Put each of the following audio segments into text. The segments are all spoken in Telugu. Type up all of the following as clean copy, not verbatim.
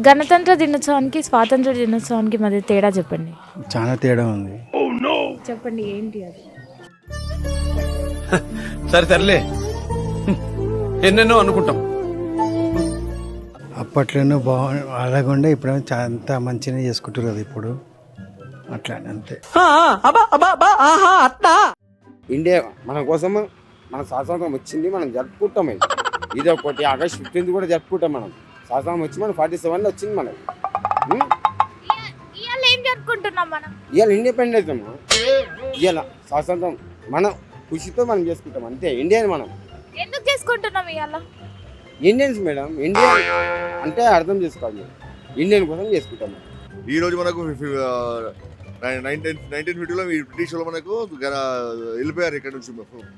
గణతంత్ర దినోత్సవానికి స్వాతంత్ర దినోత్సవానికి మధ్య తేడా చెప్పండి. చాలా తేడా ఉంది. చెప్పండి ఏంటి అది? సరే తరలే, ఎన్నెన్నో అనుకుంటాం. అప్పట్లోనూ అలాగుండే ఇప్పుడేమో అంత మంచిగా చేసుకుంటారు కదా ఇప్పుడు, అట్లా అంతే. ఇండియా మన కోసం మన స్వాతంత్రం వచ్చింది, మనం జరుపుకుంటాం. ఇది ఒకటి ఆగస్ట్ 15 కూడా జరుపుకుంటాం. మనం స్వాతంత్రం వచ్చి మనం 47లో వచ్చింది మనకి. ఇవాళ ఏం జరుపుకుంటున్నాం మనం? ఇవాళ ఇండిపెండెన్స్ ఇవాళ స్వాతంత్రం మనం ఖుషితో మనం చేసుకుంటాం అంతే. ఇండియన్ మనం ఎందుకు చేసుకుంటున్నాం ఇవాళ? ఇండియన్స్ మేడం, ఇండియా అంటే అర్థం చేసుకోవాలి. ఇండియన్ కోసం చేసుకుంటాం. ఈ రోజు మనకు 1950లో బ్రిటిష్ వాళ్ళు మనకు వెళ్ళిపోయారు ఇక్కడ నుంచి.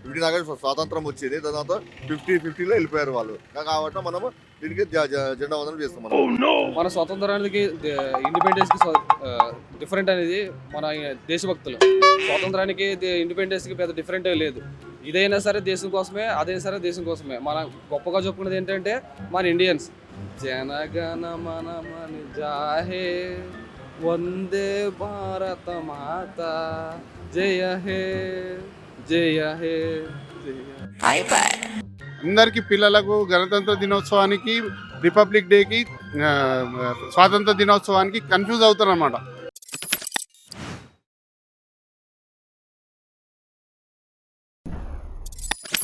15 ఆగస్టు స్వాతంత్రం వచ్చేది, తర్వాత 50లో వెళ్ళిపోయారు వాళ్ళు. కాబట్టి మనము దీనికి జెండా వందనం చేస్తాం. మన స్వాతంత్రానికి ఇండిపెండెన్స్ కి డిఫరెంట్ అనేది మన దేశభక్తులు. స్వాతంత్రానికి ఇండిపెండెన్స్ కి పెద్ద డిఫరెంట్ లేదు. ఇదైనా సరే దేశం కోసమే, అదైనా సరే దేశం కోసమే. మనం గొప్పగా చెప్పుకున్నది ఏంటంటే మన ఇండియన్స్. జనగణ మన మని జాహే వందే భారత మాత, జయ హే జయ హే జయ. అందరికీ పిల్లలకు గణతంత్ర దినోత్సవానికి, రిపబ్లిక్ డేకి, స్వాతంత్ర దినోత్సవానికి కన్ఫ్యూజ్ అవుతారు అన్నమాట.